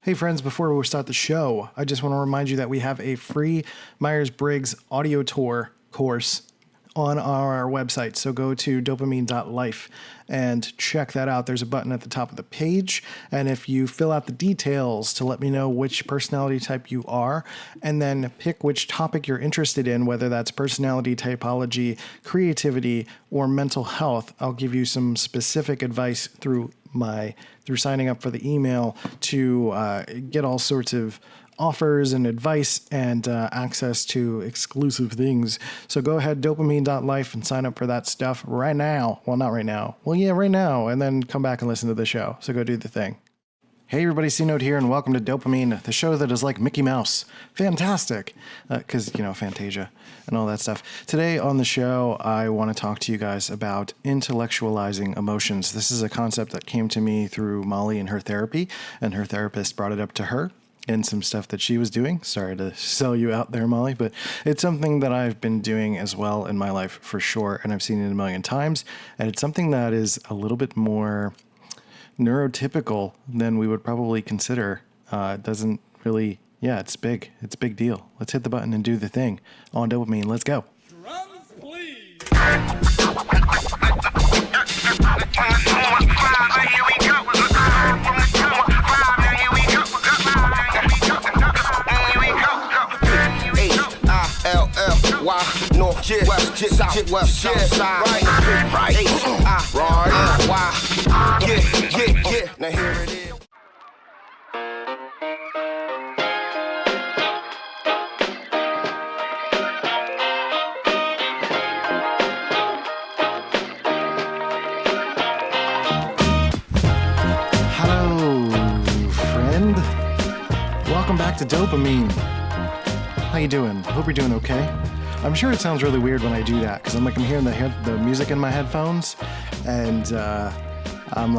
Hey friends, before we start the show, I just want to remind you that we have a free Myers-Briggs audio tour course on our website. So go to dopeamine.life and check that out. There's a button at the top of the page. And if you fill out the details to let me know which personality type you are, and then pick which topic you're interested in, whether that's personality typology, creativity, or mental health, I'll give you some specific advice through signing up for the email to get all sorts of offers and advice and access to exclusive things. So go ahead, dopeamine.life, and sign up for that stuff right now. Well, not right now. Well, yeah, right now. And then come back and listen to the show. So go do the thing. Hey everybody, C-Note here, and welcome to DOPEamine, the show that is like Mickey Mouse. Fantastic. Because, Fantasia and all that stuff. Today on the show, I want to talk to you guys about intellectualizing emotions. This is a concept that came to me through Molly and her therapy, and her therapist brought it up to her and some stuff that she was doing. Sorry to sell you out there, Molly, but it's something that I've been doing as well in my life for sure, and I've seen it a million times, and it's something that is a little bit more neurotypical than we would probably consider. It doesn't really, it's big. It's a big deal. Let's hit the button and do the thing on DOPEamine. Let's go. Drums, please. North, west, south, west, side, right, yeah. Now here it is. Hello, friend. Welcome back to DOPEamine. How you doing? Hope you're doing okay. I'm sure it sounds really weird when I do that because I'm hearing the music in my headphones, and I'm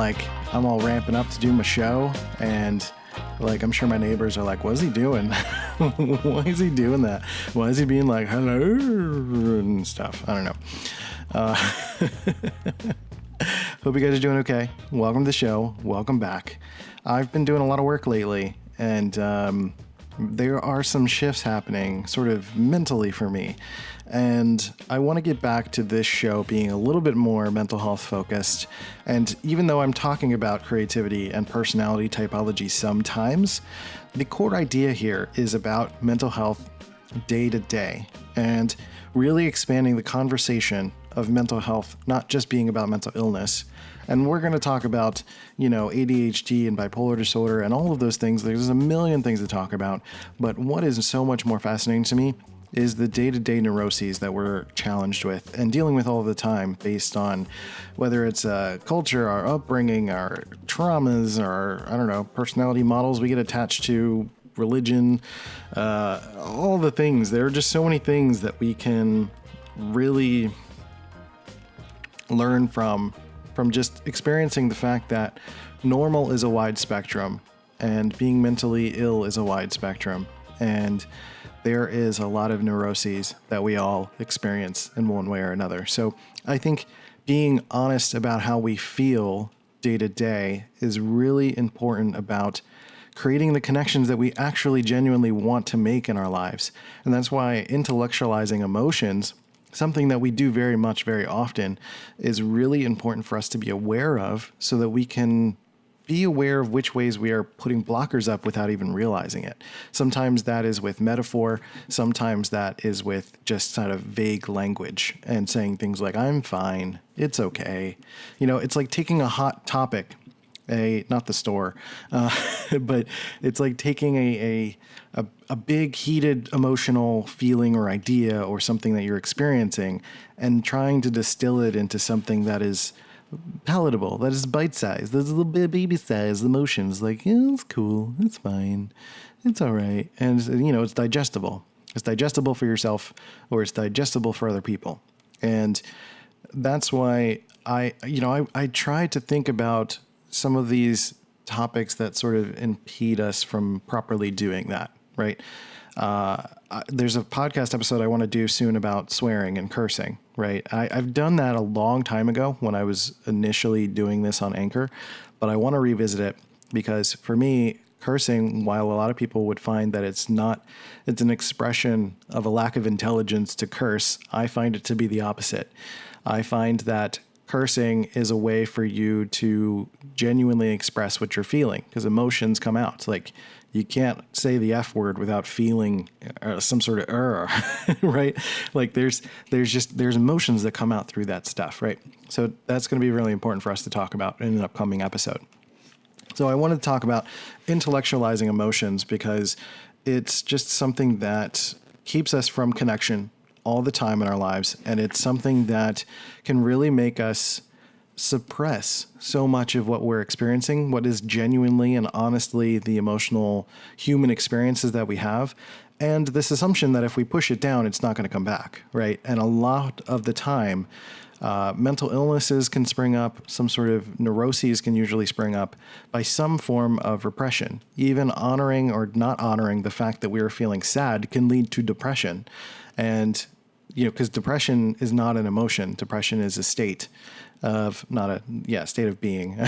all ramping up to do my show, and I'm sure my neighbors are like, "What's he doing? Why is he doing that? Why is he being like hello and stuff?" I don't know. Hope you guys are doing okay. Welcome to the show. Welcome back. I've been doing a lot of work lately, and there are some shifts happening sort of mentally for me. And I want to get back to this show being a little bit more mental health focused. And even though I'm talking about creativity and personality typology sometimes, the core idea here is about mental health day to day and really expanding the conversation of mental health, not just being about mental illness. And we're going to talk about, ADHD and bipolar disorder and all of those things. There's a million things to talk about. But what is so much more fascinating to me is the day-to-day neuroses that we're challenged with and dealing with all the time based on whether it's culture, our upbringing, our traumas, our, personality models we get attached to, religion, all the things. There are just so many things that we can really learn from just experiencing the fact that normal is a wide spectrum and being mentally ill is a wide spectrum. And there is a lot of neuroses that we all experience in one way or another. So I think being honest about how we feel day to day is really important about creating the connections that we actually genuinely want to make in our lives. And that's why intellectualizing emotions, something that we do very much, very often, is really important for us to be aware of so that we can be aware of which ways we are putting blockers up without even realizing it. Sometimes that is with metaphor. Sometimes that is with just kind of vague language and saying things like, I'm fine, it's okay. It's like taking a hot topic, not the store, but it's like taking a big heated emotional feeling or idea or something that you're experiencing and trying to distill it into something that is palatable, that is bite-sized, those little baby-sized emotions, it's cool, it's fine, it's all right, and it's digestible. It's digestible for yourself, or it's digestible for other people. And that's why I try to think about some of these topics that sort of impede us from properly doing that, right? There's a podcast episode I want to do soon about swearing and cursing, right? I've done that a long time ago when I was initially doing this on Anchor, but I want to revisit it because for me, cursing, while a lot of people would find that it's an expression of a lack of intelligence to curse, I find it to be the opposite. I find that cursing is a way for you to genuinely express what you're feeling, because emotions come out. Like, you can't say the F word without feeling some sort of right? Like there's emotions that come out through that stuff, right? So that's going to be really important for us to talk about in an upcoming episode. So I wanted to talk about intellectualizing emotions because it's just something that keeps us from connection all the time in our lives, and it's something that can really make us suppress so much of what we're experiencing, what is genuinely and honestly the emotional human experiences that we have, and this assumption that if we push it down, it's not going to come back, right? And a lot of the time, mental illnesses can spring up, some sort of neuroses can usually spring up by some form of repression. Even honoring or not honoring the fact that we are feeling sad can lead to depression. And, because depression is not an emotion. Depression is a state of state of being,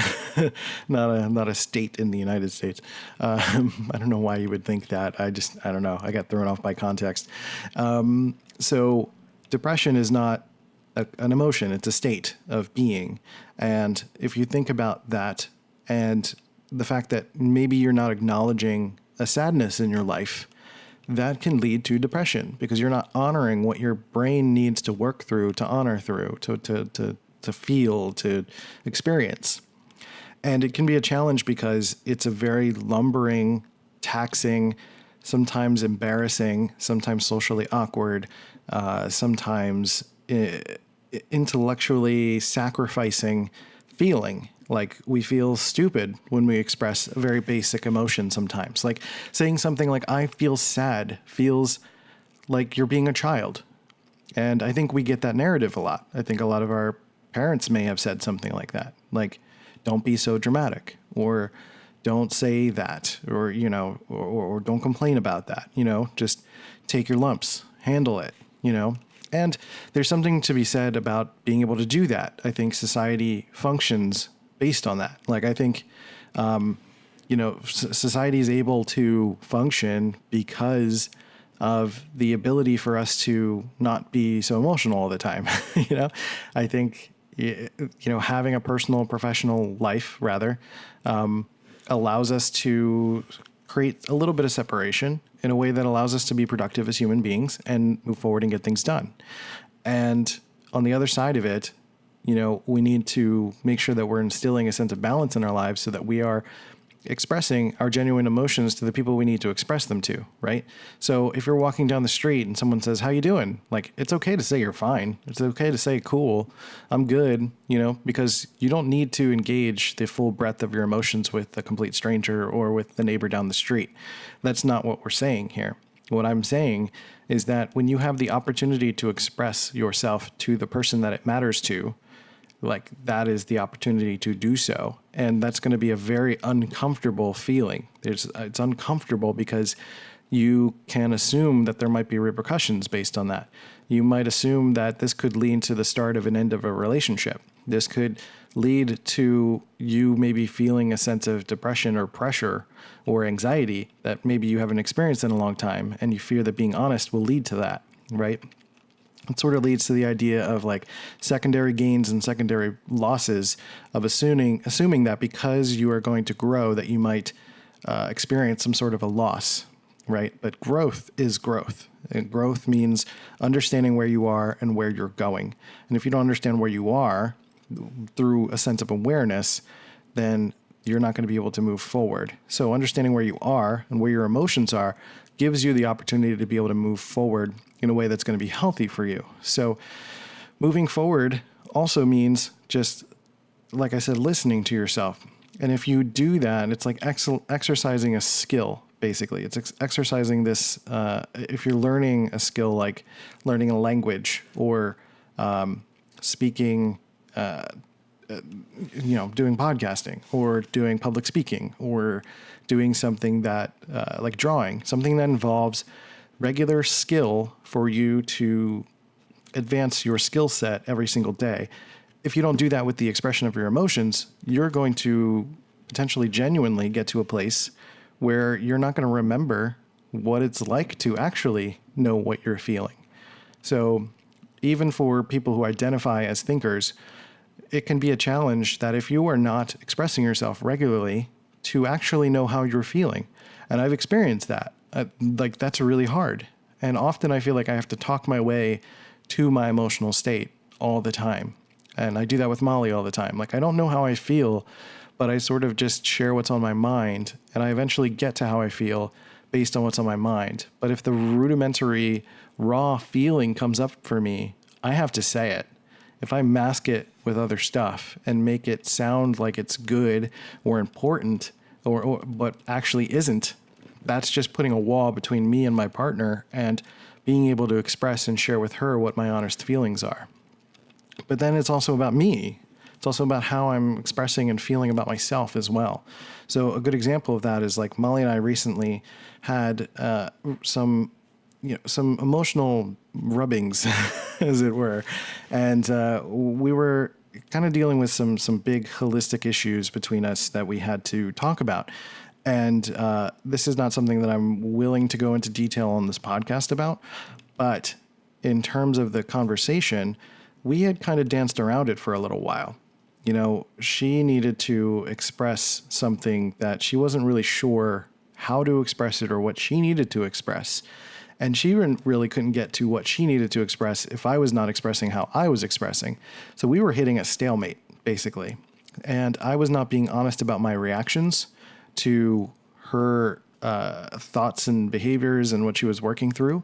not a state in the United States. I don't know why you would think that. I don't know. I got thrown off by context. So depression is not an emotion. It's a state of being. And if you think about that and the fact that maybe you're not acknowledging a sadness in your life, that can lead to depression because you're not honoring what your brain needs to work through, to honor through, to feel, to experience. And it can be a challenge because it's a very lumbering, taxing, sometimes embarrassing, sometimes socially awkward, sometimes intellectually sacrificing feeling. Like, we feel stupid when we express a very basic emotion sometimes. Like, saying something like, I feel sad, feels like you're being a child. And I think we get that narrative a lot. I think a lot of our parents may have said something like that. Like, don't be so dramatic, or don't say that, or, or don't complain about that, just take your lumps, handle it, And there's something to be said about being able to do that. I think society functions based on that. Like, I think, society is able to function because of the ability for us to not be so emotional all the time. I think, having a personal, professional life rather, allows us to create a little bit of separation in a way that allows us to be productive as human beings and move forward and get things done. And on the other side of it, we need to make sure that we're instilling a sense of balance in our lives so that we are expressing our genuine emotions to the people we need to express them to, right? So if you're walking down the street and someone says, how you doing? Like, it's okay to say you're fine. It's okay to say, cool, I'm good, because you don't need to engage the full breadth of your emotions with a complete stranger or with the neighbor down the street. That's not what we're saying here. What I'm saying is that when you have the opportunity to express yourself to the person that it matters to, like, that is the opportunity to do so. And that's going to be a very uncomfortable feeling. It's uncomfortable because you can assume that there might be repercussions based on that. You might assume that this could lead to the start of an end of a relationship. This could lead to you maybe feeling a sense of depression or pressure or anxiety that maybe you haven't experienced in a long time. And you fear that being honest will lead to that, right? It sort of leads to the idea of like secondary gains and secondary losses of assuming that because you are going to grow that you might experience some sort of a loss, right? But growth is growth. And growth means understanding where you are and where you're going. And if you don't understand where you are through a sense of awareness, then you're not going to be able to move forward. So understanding where you are and where your emotions are gives you the opportunity to be able to move forward in a way that's going to be healthy for you. So moving forward also means just, like I said, listening to yourself. And if you do that, it's like exercising a skill, basically. It's exercising this, if you're learning a skill like learning a language or speaking, doing podcasting or doing public speaking or doing something that like drawing, something that involves regular skill for you to advance your skill set every single day. If you don't do that with the expression of your emotions, you're going to potentially genuinely get to a place where you're not going to remember what it's like to actually know what you're feeling. So even for people who identify as thinkers, it can be a challenge that if you are not expressing yourself regularly, to actually know how you're feeling. And I've experienced that. Like, that's really hard. And often I feel like I have to talk my way to my emotional state all the time. And I do that with Molly all the time. Like, I don't know how I feel, but I sort of just share what's on my mind. And I eventually get to how I feel based on what's on my mind. But if the rudimentary, raw feeling comes up for me, I have to say it. If I mask it with other stuff and make it sound like it's good or important, or but actually isn't, that's just putting a wall between me and my partner and being able to express and share with her what my honest feelings are. But then it's also about me. It's also about how I'm expressing and feeling about myself as well. So a good example of that is, like, Molly and I recently had some emotional rubbings, as it were. And we were kind of dealing with some big holistic issues between us that we had to talk about. And this is not something that I'm willing to go into detail on this podcast about. But in terms of the conversation, we had kind of danced around it for a little while. You know, she needed to express something that she wasn't really sure how to express it or what she needed to express. And she really couldn't get to what she needed to express if I was not expressing how I was expressing. So we were hitting a stalemate, basically. And I was not being honest about my reactions to her thoughts and behaviors and what she was working through.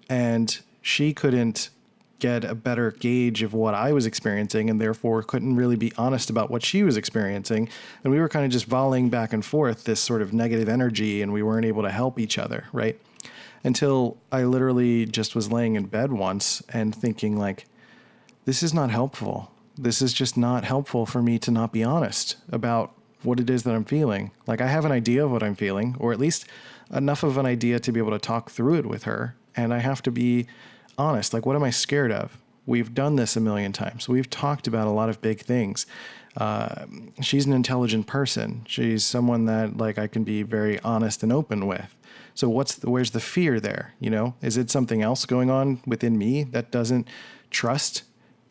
And she couldn't get a better gauge of what I was experiencing, and therefore couldn't really be honest about what she was experiencing. And we were kind of just volleying back and forth this sort of negative energy, and we weren't able to help each other, right? Until I literally just was laying in bed once and thinking, like, this is not helpful. This is just not helpful for me to not be honest about what it is that I'm feeling. Like, I have an idea of what I'm feeling, or at least enough of an idea to be able to talk through it with her. And I have to be honest. Like, what am I scared of? We've done this a million times. We've talked about a lot of big things. She's an intelligent person. She's someone that, like, I can be very honest and open with. So where's the fear there? You know, is it something else going on within me that doesn't trust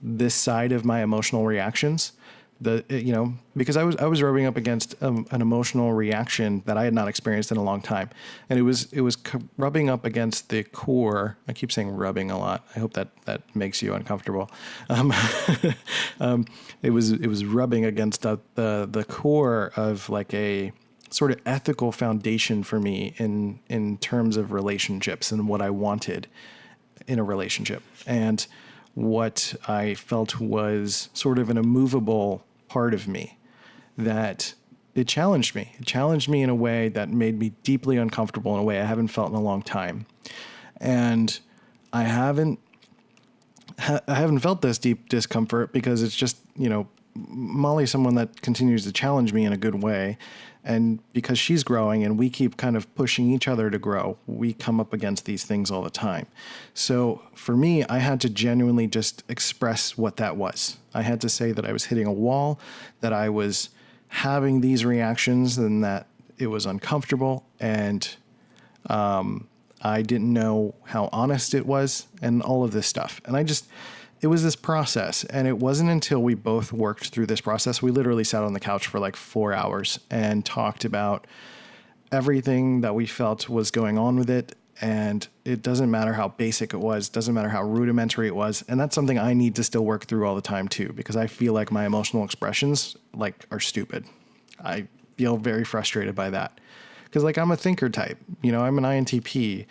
this side of my emotional reactions? Because I was rubbing up against an emotional reaction that I had not experienced in a long time. And it was rubbing up against the core. I keep saying rubbing a lot. I hope that makes you uncomfortable. It was rubbing against the core of, like, a sort of ethical foundation for me in terms of relationships and what I wanted in a relationship. And what I felt was sort of an immovable part of me that it challenged me. It challenged me in a way that made me deeply uncomfortable, in a way I haven't felt in a long time. And I haven't felt this deep discomfort because it's just, Molly's someone that continues to challenge me in a good way. And because she's growing and we keep kind of pushing each other to grow, we come up against these things all the time. So for me, I had to genuinely just express what that was. I had to say that I was hitting a wall, that I was having these reactions, and that it was uncomfortable. And I didn't know how honest it was and all of this stuff. And it was this process, and it wasn't until we both worked through this process. We literally sat on the couch for like 4 hours and talked about everything that we felt was going on with it. And it doesn't matter how basic it was, doesn't matter how rudimentary it was. And that's something I need to still work through all the time too, because I feel like my emotional expressions are stupid. I feel very frustrated by that because, like, I'm a thinker type, I'm an INTP.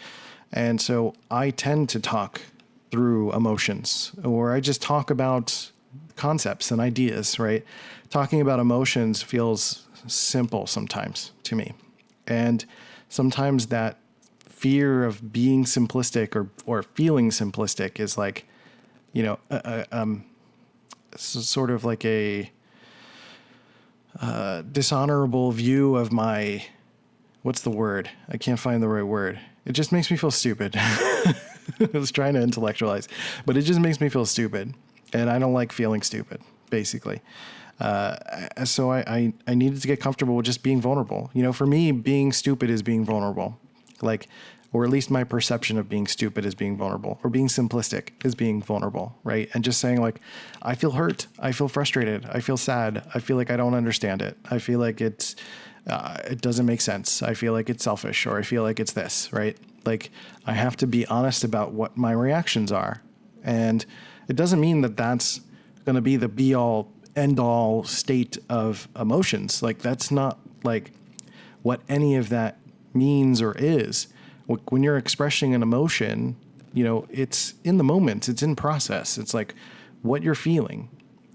And so I tend to talk through emotions, or I just talk about concepts and ideas, right? Talking about emotions feels simple sometimes to me. And sometimes that fear of being simplistic or feeling simplistic is like, sort of like a dishonorable view of my, what's the word? I can't find the right word. It just makes me feel stupid. I was trying to intellectualize, but it just makes me feel stupid. And I don't like feeling stupid, basically. So I needed to get comfortable with just being vulnerable. For me, being stupid is being vulnerable. Or at least my perception of being stupid is being vulnerable, or being simplistic is being vulnerable, right? And just saying I feel hurt, I feel frustrated, I feel sad, I feel like I don't understand it, I feel like it doesn't make sense, I feel like it's selfish, or I feel like it's this, right? I have to be honest about what my reactions are, and it doesn't mean that that's going to be the be all end all state of emotions. That's not what any of that means or is. When you're expressing an emotion, it's in the moment, it's in process. It's what you're feeling,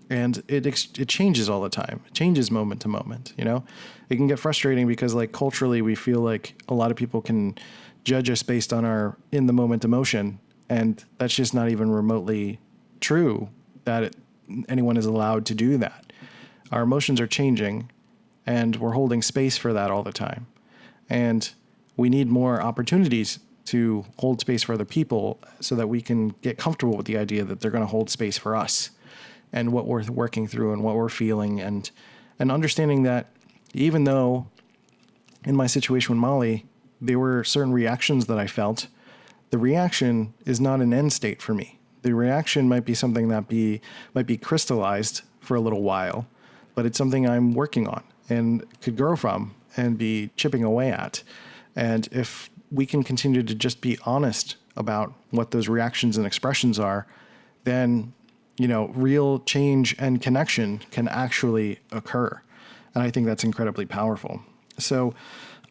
and it changes all the time. It changes moment to moment. It can get frustrating because culturally we feel like a lot of people can judge us based on our in the moment emotion, and that's just not even remotely true that anyone is allowed to do that. Our emotions are changing, and we're holding space for that all the time, and we need more opportunities to hold space for other people so that we can get comfortable with the idea that they're going to hold space for us and what we're working through and what we're feeling, and understanding that even though in my situation with Molly, there were certain reactions that I felt, the reaction is not an end state for me. The reaction might be something that might be crystallized for a little while, but it's something I'm working on and could grow from and be chipping away at. And if we can continue to just be honest about what those reactions and expressions are, then, real change and connection can actually occur. And I think that's incredibly powerful. So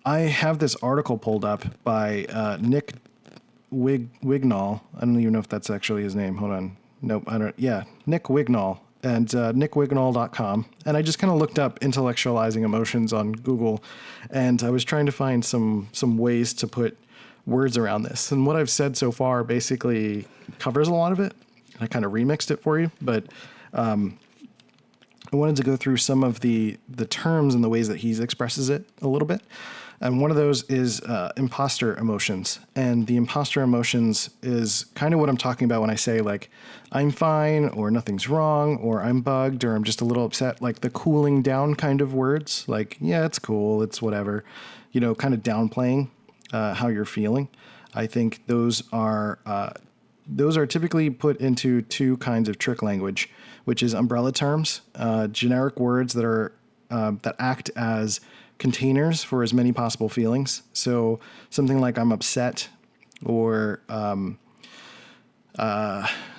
I have this article pulled up by Nick Wignall. I don't even know if that's actually his name. Hold on. Nope, I don't. Yeah, Nick Wignall. And nickwignall.com. And I just kind of looked up intellectualizing emotions on Google, and I was trying to find some ways to put words around this. And what I've said so far basically covers a lot of it. I kind of remixed it for you, but I wanted to go through some of the terms and the ways that he expresses it a little bit. And one of those is imposter emotions. And the imposter emotions is kind of what I'm talking about when I say I'm fine, or nothing's wrong, or I'm bugged, or I'm just a little upset, the cooling down kind of words, yeah, it's cool, it's whatever, kind of downplaying how you're feeling. I think those are typically put into two kinds of trick language, which is umbrella terms, generic words that are that act as containers for as many possible feelings. So something like I'm upset, or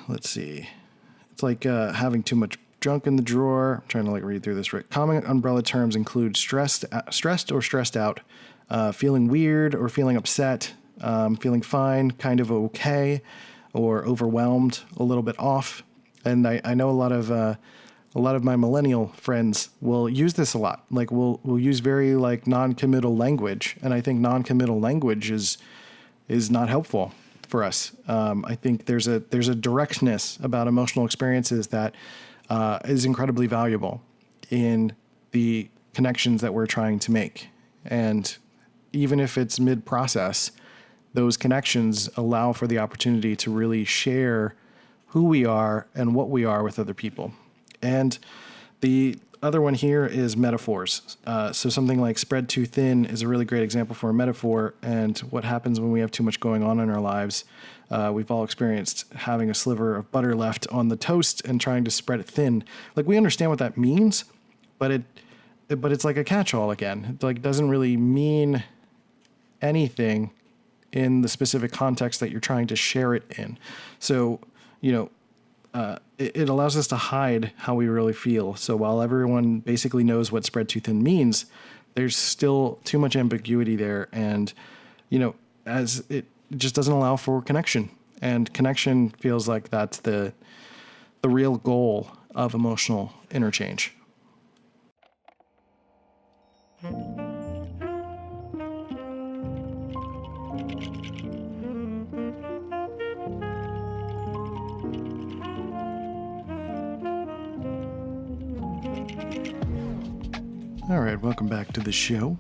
let's see, it's having too much junk in the drawer. I'm trying to read through this right. Common umbrella terms include stressed or stressed out, feeling weird or feeling upset, feeling fine, kind of okay, or overwhelmed, a little bit off. And I know a lot of my millennial friends will use this a lot. We'll use very non-committal language, and I think non-committal language is not helpful for us. I think there's a directness about emotional experiences that is incredibly valuable in the connections that we're trying to make. And even if it's mid-process, those connections allow for the opportunity to really share who we are and what we are with other people. And the other one here is metaphors. So something like spread too thin is a really great example for a metaphor, and what happens when we have too much going on in our lives. We've all experienced having a sliver of butter left on the toast and trying to spread it thin. We understand what that means, but it's like a catch-all again. It doesn't really mean anything in the specific context that you're trying to share it in. So, it allows us to hide how we really feel. So while everyone basically knows what spread too thin means, there's still too much ambiguity there. And, as it just doesn't allow for connection, and connection feels like that's the real goal of emotional interchange. All right, welcome back to the show.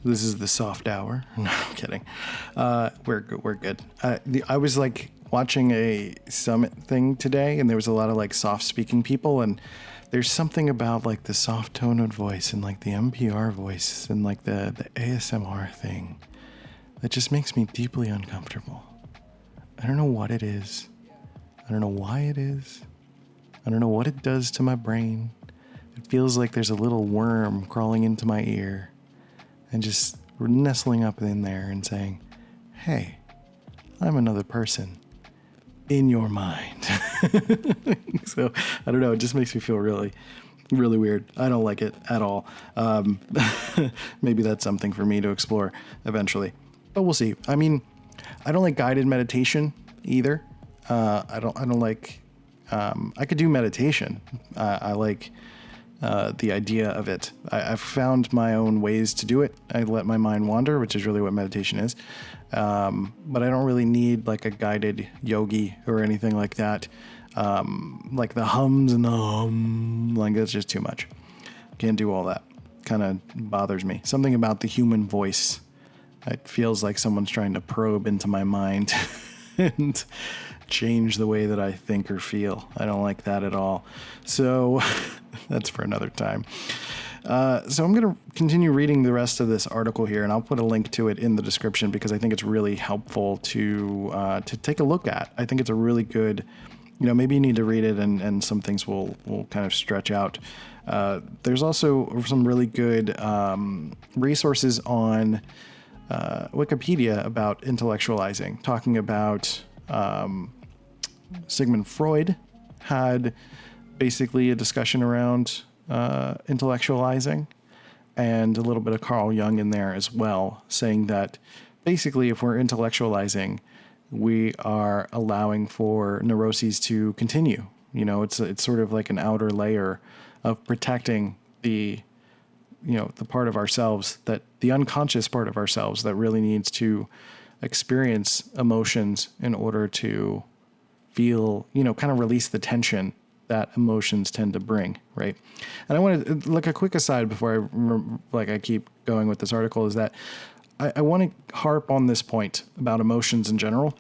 This is the soft hour. No, I'm kidding. We're good. I was watching a summit thing today, and there was a lot of soft speaking people, and there's something about like the soft tone of voice and like the NPR voice and like the ASMR thing that just makes me deeply uncomfortable. I don't know what it is. I don't know why it is. I don't know what it does to my brain. It feels like there's a little worm crawling into my ear and just nestling up in there and saying, hey, I'm another person in your mind. So, I don't know. It just makes me feel really, really weird. I don't like it at all. Maybe that's something for me to explore eventually, but we'll see. I mean, I don't like guided meditation either. I don't like, I could do meditation. I like, the idea of it. I've found my own ways to do it. I let my mind wander, which is really what meditation is. But I don't really need like a guided yogi or anything like that. Like the hums and the like that's just too much. Can't do all that. Kind of bothers me. Something about the human voice. It feels like someone's trying to probe into my mind and change the way that I think or feel. I don't like that at all. So that's for another time. So I'm going to continue reading the rest of this article here, and I'll put a link to it in the description because I think it's really helpful to take a look at. I think it's a really good, maybe you need to read it and some things will kind of stretch out. There's also some really good resources on Wikipedia about intellectualizing, talking about Sigmund Freud had basically a discussion around intellectualizing, and a little bit of Carl Jung in there as well, saying that basically if we're intellectualizing, we are allowing for neuroses to continue. It's sort of like an outer layer of protecting the part of ourselves, that the unconscious part of ourselves that really needs to experience emotions in order to feel, kind of release the tension that emotions tend to bring, right? And I want to, like, a quick aside before I keep going with this article, is that I want to harp on this point about emotions in general.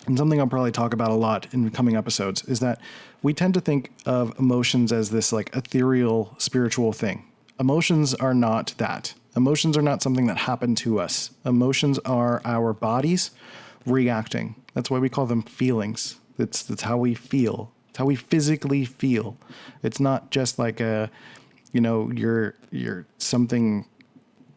And something I'll probably talk about a lot in coming episodes is that we tend to think of emotions as this like ethereal spiritual thing. Emotions are not that. Emotions are not something that happen to us. Emotions are our bodies reacting. That's why we call them feelings. That's how we feel. It's how we physically feel. It's not just like you're something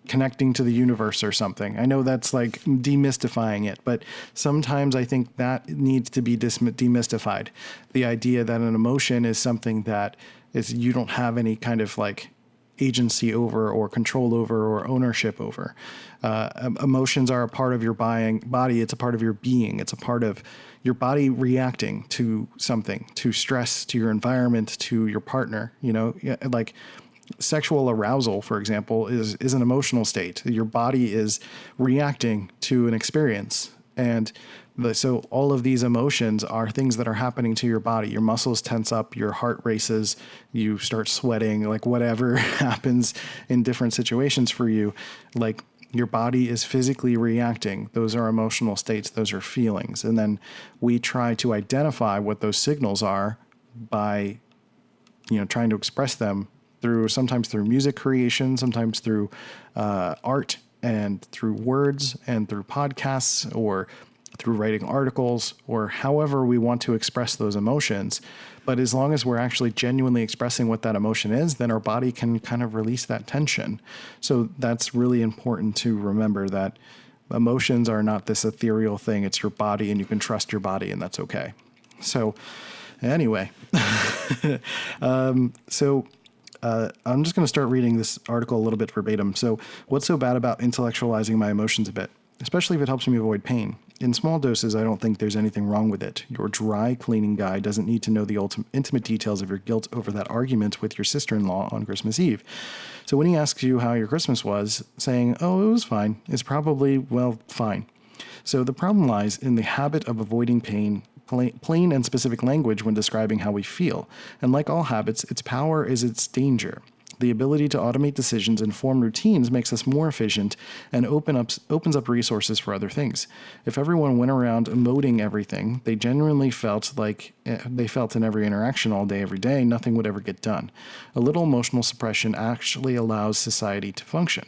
connecting to the universe or something. I know that's like demystifying it, but sometimes I think that needs to be demystified. The idea that an emotion is something that is you don't have any kind of like agency over or control over or ownership over. Emotions are a part of your body. It's a part of your being. It's a part of your body reacting to something, to stress, to your environment, to your partner. Like sexual arousal, for example, is an emotional state. Your body is reacting to an experience. And so all of these emotions are things that are happening to your body. Your muscles tense up, your heart races, you start sweating, like whatever happens in different situations for you, like your body is physically reacting. Those are emotional states. Those are feelings. And then we try to identify what those signals are by, trying to express them sometimes through music creation, sometimes through art and through words and through podcasts or through writing articles or however we want to express those emotions. But as long as we're actually genuinely expressing what that emotion is, then our body can kind of release that tension. So that's really important to remember, that emotions are not this ethereal thing. It's your body, and you can trust your body, and that's okay. So anyway, I'm just going to start reading this article a little bit verbatim. So, what's so bad about intellectualizing my emotions a bit, especially if it helps me avoid pain? In small doses, I don't think there's anything wrong with it. Your dry cleaning guy doesn't need to know the intimate details of your guilt over that argument with your sister-in-law on Christmas Eve. So when he asks you how your Christmas was, saying, "Oh, it was fine," is probably, well, fine. So the problem lies in the habit of avoiding plain and specific language when describing how we feel. And like all habits, its power is its danger. The ability to automate decisions and form routines makes us more efficient and opens up resources for other things. If everyone went around emoting everything they genuinely felt like they felt in every interaction all day, every day, nothing would ever get done. A little emotional suppression actually allows society to function.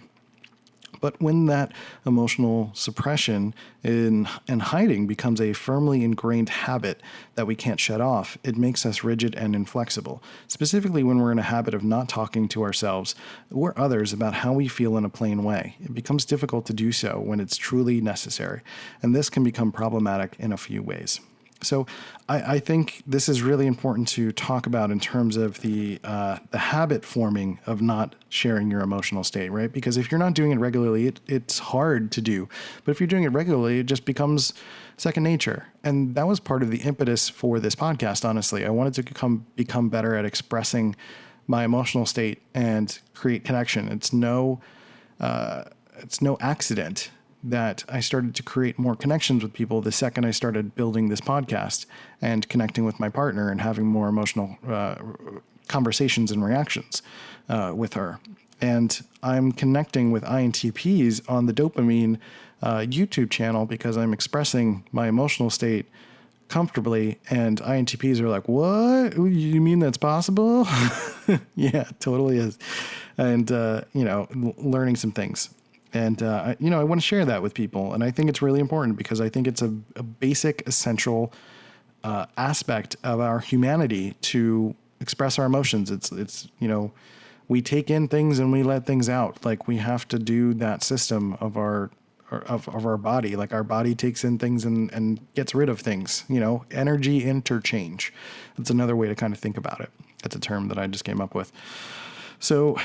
But when that emotional suppression and hiding becomes a firmly ingrained habit that we can't shut off, it makes us rigid and inflexible. Specifically when we're in a habit of not talking to ourselves or others about how we feel in a plain way. It becomes difficult to do so when it's truly necessary. And this can become problematic in a few ways. So I think this is really important to talk about in terms of the habit forming of not sharing your emotional state, right? Because if you're not doing it regularly, it's hard to do. But if you're doing it regularly, it just becomes second nature. And that was part of the impetus for this podcast, honestly. I wanted to become better at expressing my emotional state and create connection. It's no accident that I started to create more connections with people the second I started building this podcast and connecting with my partner and having more emotional conversations and reactions with her. And I'm connecting with INTPs on the DOPEamine YouTube channel because I'm expressing my emotional state comfortably, and INTPs are like, what? You mean that's possible? Yeah, it totally is. And, learning some things. And, I want to share that with people. And I think it's really important because I think it's a basic, essential aspect of our humanity to express our emotions. It's we take in things and we let things out. Like we have to do that system of our body. Like our body takes in things and gets rid of things, energy interchange. That's another way to kind of think about it. That's a term that I just came up with. So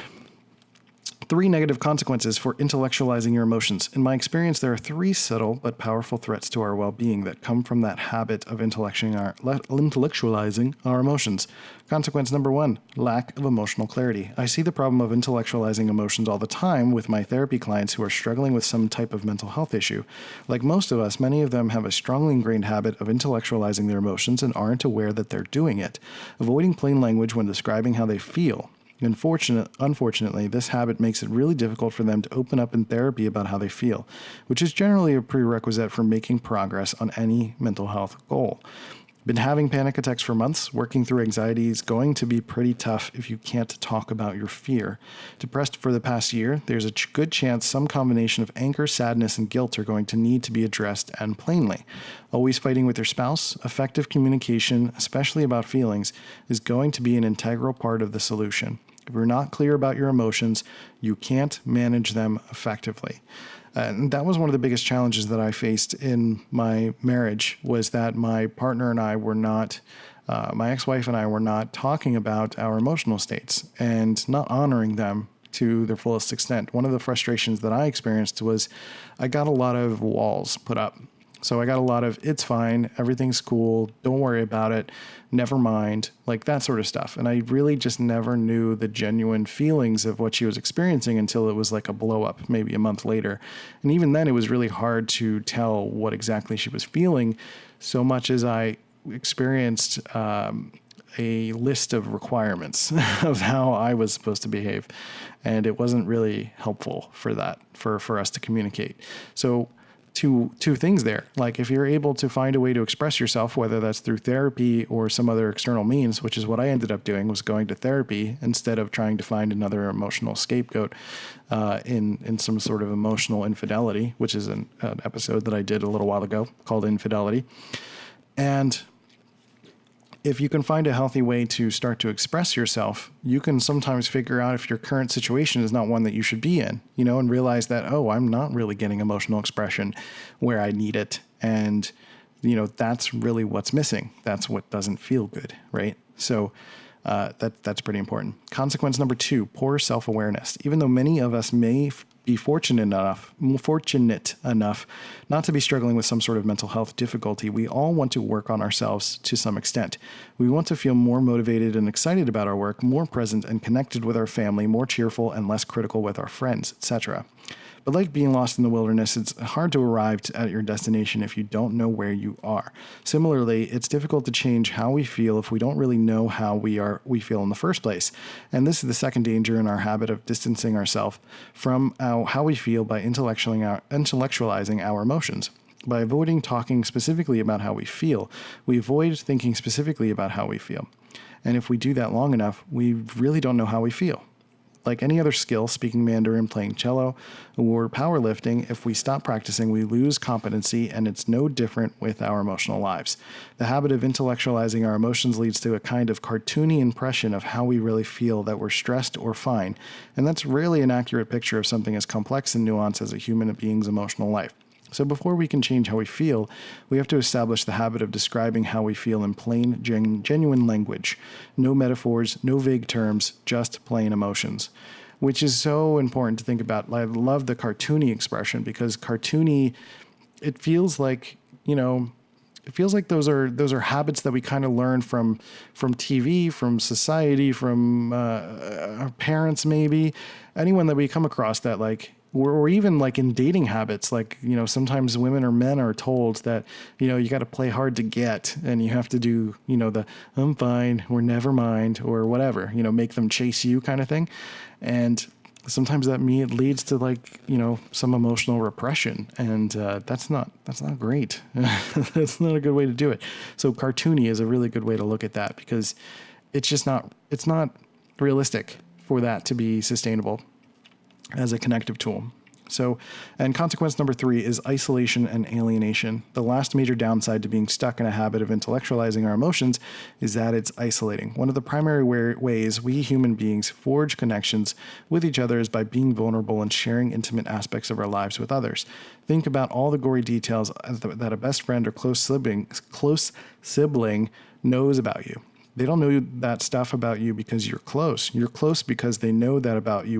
3 negative consequences for intellectualizing your emotions. In my experience, there are 3 subtle but powerful threats to our well-being that come from that habit of intellectualizing our emotions. Consequence number 1, lack of emotional clarity. I see the problem of intellectualizing emotions all the time with my therapy clients who are struggling with some type of mental health issue. Like most of us, many of them have a strongly ingrained habit of intellectualizing their emotions and aren't aware that they're doing it, avoiding plain language when describing how they feel. Unfortunately, this habit makes it really difficult for them to open up in therapy about how they feel, which is generally a prerequisite for making progress on any mental health goal. Been having panic attacks for months. Working through anxiety is going to be pretty tough if you can't talk about your fear. Depressed for the past year, there's a good chance some combination of anger, sadness, and guilt are going to need to be addressed and plainly. Always fighting with your spouse, effective communication, especially about feelings, is going to be an integral part of the solution. If you're not clear about your emotions, you can't manage them effectively. And that was one of the biggest challenges that I faced in my marriage, was that my partner and I were not, my ex-wife and I were not talking about our emotional states and not honoring them to their fullest extent. One of the frustrations that I experienced was I got a lot of walls put up. So I got a lot of, it's fine, everything's cool, don't worry about it, never mind, like that sort of stuff. And I really just never knew the genuine feelings of what she was experiencing until it was like a blow up, maybe a month later. And even then it was really hard to tell what exactly she was feeling, so much as I experienced a list of requirements of how I was supposed to behave. And it wasn't really helpful for that, for us to communicate. So two things there. Like if you're able to find a way to express yourself, whether that's through therapy or some other external means, which is what I ended up doing, was going to therapy instead of trying to find another emotional scapegoat in some sort of emotional infidelity, which is an episode that I did a little while ago called Infidelity. And if you can find a healthy way to start to express yourself, you can sometimes figure out if your current situation is not one that you should be in, and realize that, oh, I'm not really getting emotional expression where I need it. And, that's really what's missing. That's what doesn't feel good, right? So that's pretty important. Consequence number 2, poor self-awareness. Even though many of us may be fortunate enough not to be struggling with some sort of mental health difficulty, we all want to work on ourselves to some extent. We want to feel more motivated and excited about our work, more present and connected with our family, more cheerful and less critical with our friends, etc. But like being lost in the wilderness, it's hard to arrive at your destination if you don't know where you are. Similarly, it's difficult to change how we feel if we don't really know how we feel in the first place. And this is the second danger in our habit of distancing ourselves from how we feel by intellectualizing our emotions. By avoiding talking specifically about how we feel, we avoid thinking specifically about how we feel. And if we do that long enough, we really don't know how we feel. Like any other skill, speaking Mandarin, playing cello, or powerlifting, if we stop practicing, we lose competency, and it's no different with our emotional lives. The habit of intellectualizing our emotions leads to a kind of cartoony impression of how we really feel, that we're stressed or fine, and that's rarely an accurate picture of something as complex and nuanced as a human being's emotional life. So before we can change how we feel, we have to establish the habit of describing how we feel in plain, genuine language. No metaphors, no vague terms, just plain emotions, which is so important to think about. I love the cartoony expression because cartoony, it feels like, those are habits that we kind of learn from TV, from society, from our parents, maybe anyone that we come across that or even like in dating habits, sometimes women or men are told that, you got to play hard to get, and you have to do, the I'm fine or never mind or whatever, make them chase you kind of thing. And sometimes that leads to some emotional repression, and that's not great. That's not a good way to do it. So cartoony is a really good way to look at that, because it's not realistic for that to be sustainable as a connective tool. So, and consequence number 3 is isolation and alienation. The last major downside to being stuck in a habit of intellectualizing our emotions is that it's isolating. One of the primary ways we human beings forge connections with each other is by being vulnerable and sharing intimate aspects of our lives with others. Think about all the gory details that a best friend or close sibling knows about you. They don't know that stuff about you because you're close. You're close because they know that about you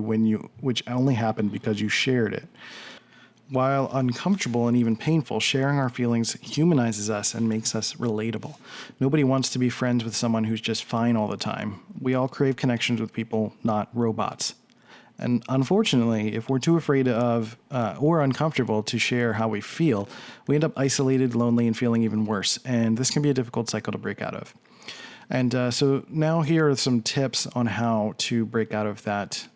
which only happened because you shared it. While uncomfortable and even painful, sharing our feelings humanizes us and makes us relatable. Nobody wants to be friends with someone who's just fine all the time. We all crave connections with people, not robots. And unfortunately, if we're too afraid of or uncomfortable to share how we feel, we end up isolated, lonely, and feeling even worse. And this can be a difficult cycle to break out of. And so now here are some tips on how to break out of that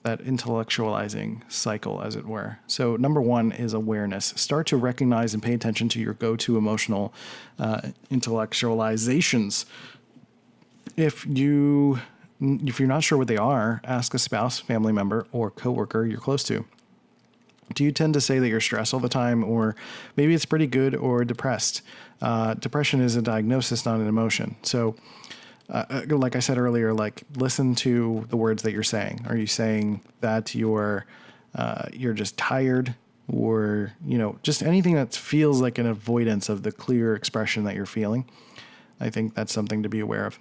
intellectualizing cycle, as it were. So number 1 is awareness. Start to recognize and pay attention to your go-to emotional intellectualizations. If you're not sure what they are, ask a spouse, family member, or coworker you're close to. Do you tend to say that you're stressed all the time, or maybe it's pretty good, or depressed? Depression is a diagnosis, not an emotion. So, like I said earlier, listen to the words that you're saying. Are you saying that you're just tired, or just anything that feels like an avoidance of the clear expression that you're feeling? I think that's something to be aware of.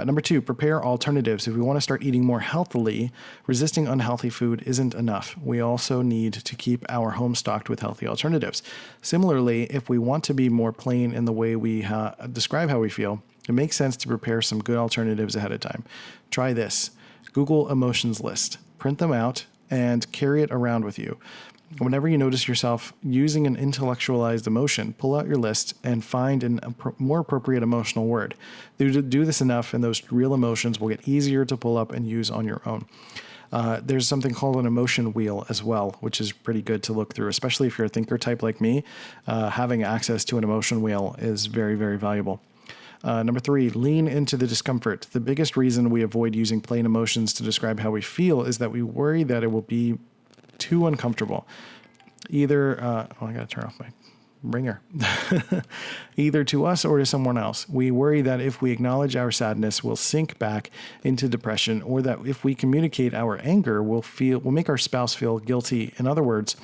Number 2, prepare alternatives. If we want to start eating more healthily, resisting unhealthy food isn't enough. We also need to keep our home stocked with healthy alternatives. Similarly, if we want to be more plain in the way we describe how we feel, it makes sense to prepare some good alternatives ahead of time. Try this. Google emotions list. Print them out and carry it around with you. Whenever you notice yourself using an intellectualized emotion, pull out your list and find a more appropriate emotional word. Do this enough, and those real emotions will get easier to pull up and use on your own. There's something called an emotion wheel as well, which is pretty good to look through, especially if you're a thinker type like me. Having access to an emotion wheel is very, very valuable. Number 3, lean into the discomfort. The biggest reason we avoid using plain emotions to describe how we feel is that we worry that it will be too uncomfortable. Either, I gotta turn off my ringer. Either to us or to someone else. We worry that if we acknowledge our sadness, we'll sink back into depression, or that if we communicate our anger, we'll make our spouse feel guilty. In other words,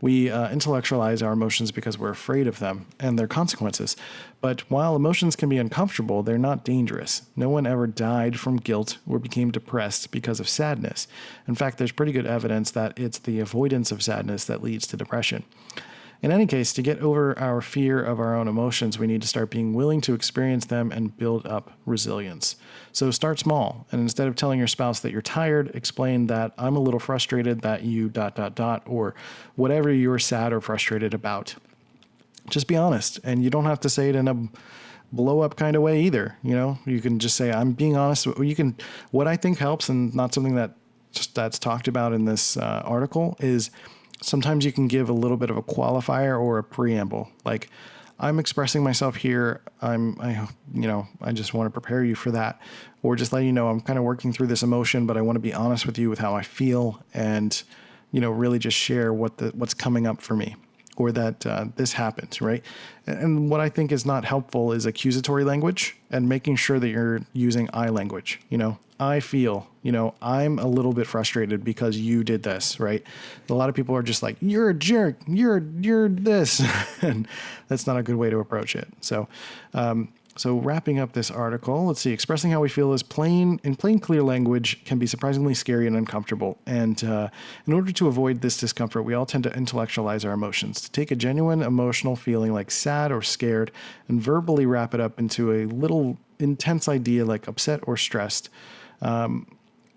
we intellectualize our emotions because we're afraid of them and their consequences. But while emotions can be uncomfortable, they're not dangerous. No one ever died from guilt or became depressed because of sadness. In fact, there's pretty good evidence that it's the avoidance of sadness that leads to depression. In any case, to get over our fear of our own emotions, we need to start being willing to experience them and build up resilience. So start small, and instead of telling your spouse that you're tired, explain that I'm a little frustrated that you ... or whatever you're sad or frustrated about. Just be honest, and you don't have to say it in a blow up kind of way either. You can just say, I'm being honest. What I think helps, and not something that's talked about in this article, is sometimes you can give a little bit of a qualifier or a preamble. Like, I'm expressing myself here. I just want to prepare you for that, or just let you know I'm kind of working through this emotion, but I want to be honest with you with how I feel, and really just share what's coming up for me, or that this happened, right? And what I think is not helpful is accusatory language, and making sure that you're using I language. I feel, I'm a little bit frustrated because you did this, right? A lot of people are just like, you're a jerk, you're this, and that's not a good way to approach it. So wrapping up this article, let's see, expressing how we feel in plain, clear language can be surprisingly scary and uncomfortable. And in order to avoid this discomfort, we all tend to intellectualize our emotions, to take a genuine emotional feeling like sad or scared and verbally wrap it up into a little intense idea like upset or stressed.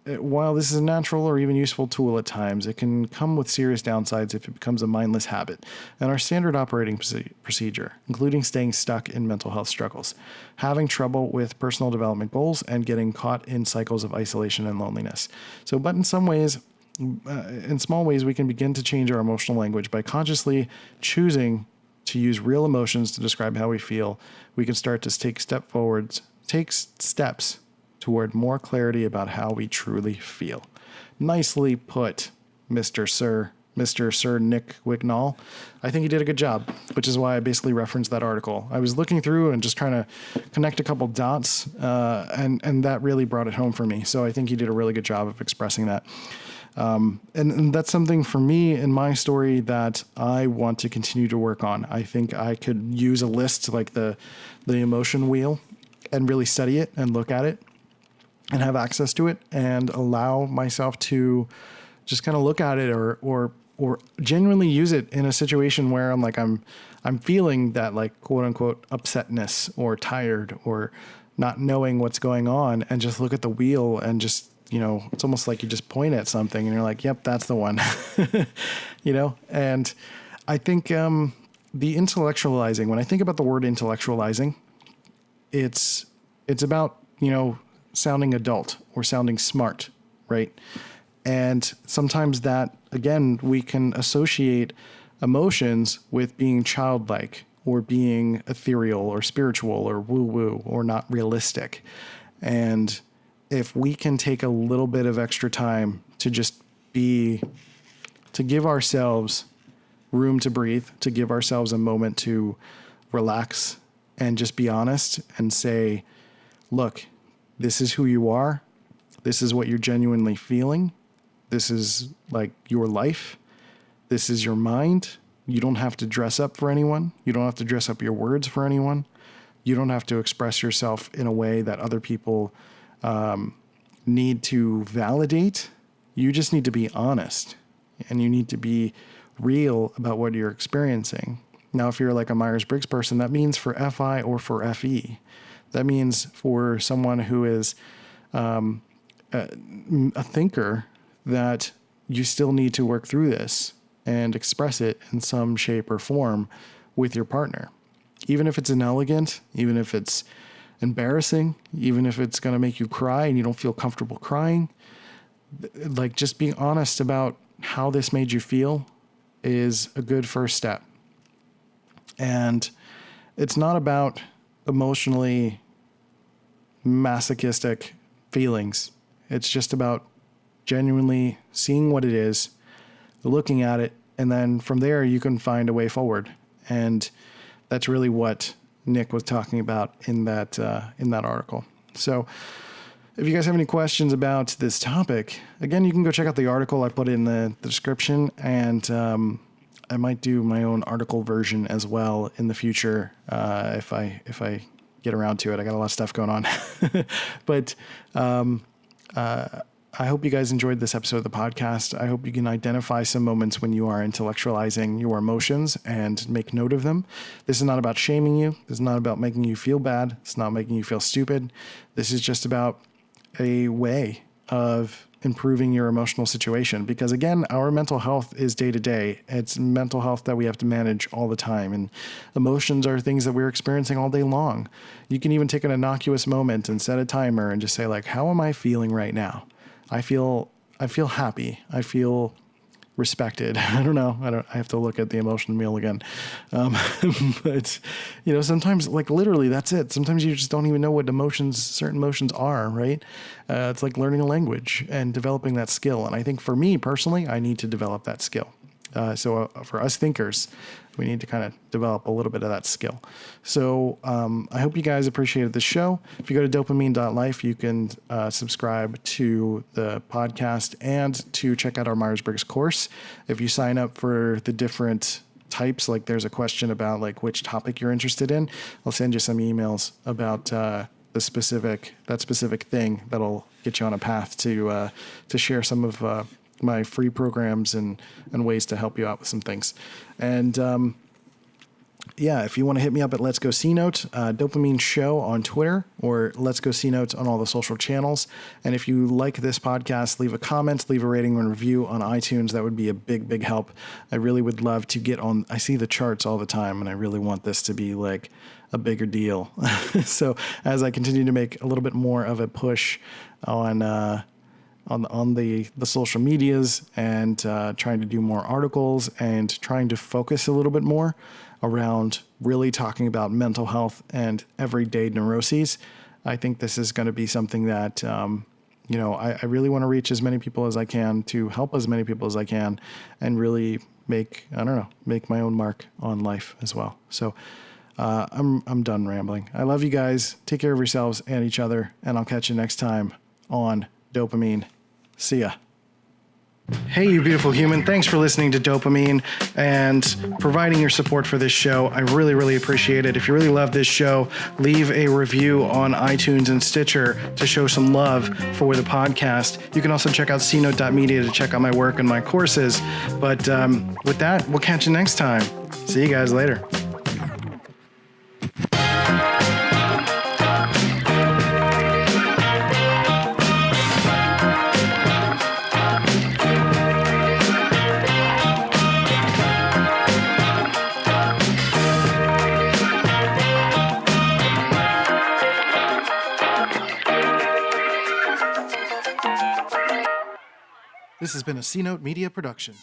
While this is a natural or even useful tool at times, it can come with serious downsides if it becomes a mindless habit and our standard operating procedure, including staying stuck in mental health struggles, having trouble with personal development goals, and getting caught in cycles of isolation and loneliness. But in some ways, in small ways, we can begin to change our emotional language by consciously choosing to use real emotions to describe how we feel. We can start to take steps toward more clarity about how we truly feel. Nicely put, Mr. Sir Nick Wignall. I think he did a good job, which is why I basically referenced that article. I was looking through and just trying to connect a couple dots, and that really brought it home for me. So I think he did a really good job of expressing that. And that's something for me in my story that I want to continue to work on. I think I could use a list like the emotion wheel and really study it and look at it and have access to it and allow myself to just kind of look at it or genuinely use it in a situation where I'm feeling that like quote unquote upsetness or tired or not knowing what's going on, and just look at the wheel and just, it's almost like you just point at something and you're like, yep, that's the one, and I think, the intellectualizing, when I think about the word intellectualizing, it's about, sounding adult or sounding smart, right? And sometimes that, again, we can associate emotions with being childlike or being ethereal or spiritual or woo-woo or not realistic. And if we can take a little bit of extra time to just to give ourselves room to breathe, to give ourselves a moment to relax and just be honest and say, look, this is who you are. This is what you're genuinely feeling. This is like your life. This is your mind. You don't have to dress up for anyone. You don't have to dress up your words for anyone. You don't have to express yourself in a way that other people need to validate. You just need to be honest, and you need to be real about what you're experiencing. Now, if you're like a Myers-Briggs person, that means for FI or for FE. That means for someone who is a thinker, that you still need to work through this and express it in some shape or form with your partner. Even if it's inelegant, even if it's embarrassing, even if it's going to make you cry and you don't feel comfortable crying, like just being honest about how this made you feel is a good first step. And it's not about emotionally masochistic feelings. It's just about genuinely seeing what it is, looking at it, and then from there you can find a way forward. And that's really what Nick was talking about in that article. So if you guys have any questions about this topic, again, you can go check out the article. I put it in the description, and I might do my own article version as well in the future if I get around to it. I got a lot of stuff going on, but I hope you guys enjoyed this episode of the podcast. I hope you can identify some moments when you are intellectualizing your emotions and make note of them. This is not about shaming you. This is not about making you feel bad. It's not making you feel stupid. This is just about a way of improving your emotional situation, because again, our mental health is day to day. It's mental health that we have to manage all the time, and emotions are things that we're experiencing all day long. You can even take an innocuous moment and set a timer and just say, like, how am I feeling right now? I feel happy. I feel respected. I don't know. I have to look at the emotion wheel again. But sometimes, like, literally that's it. Sometimes you just don't even know what certain emotions are, right? It's like learning a language and developing that skill. And I think for me personally, I need to develop that skill. So for us thinkers, we need to kind of develop a little bit of that skill. So I hope you guys appreciated the show. If you go to DOPEamine.life, you can subscribe to the podcast and to check out our Myers-Briggs course. If you sign up for the different types, like there's a question about like which topic you're interested in, I'll send you some emails about that specific thing that'll get you on a path to share some of my free programs and ways to help you out with some things. And if you want to hit me up at Let's Go C Note, DOPEamine Show on Twitter, or Let's Go C Note on all the social channels. And if you like this podcast, leave a comment, leave a rating and review on iTunes. That would be a big, big help. I really would love to get on. I see the charts all the time, and I really want this to be like a bigger deal. So as I continue to make a little bit more of a push on the social medias and trying to do more articles and trying to focus a little bit more around really talking about mental health and everyday neuroses, I think this is going to be something that, I really want to reach as many people as I can, to help as many people as I can, and really make my own mark on life as well. So I'm done rambling. I love you guys. Take care of yourselves and each other, and I'll catch you next time on DOPEamine. See ya. Hey, you beautiful human. Thanks for listening to DOPEamine and providing your support for this show. I really, really appreciate it. If you really love this show, leave a review on iTunes and Stitcher to show some love for the podcast. You can also check out cnote.media to check out my work and my courses. But with that, we'll catch you next time. See you guys later. This has been a C Note Media production.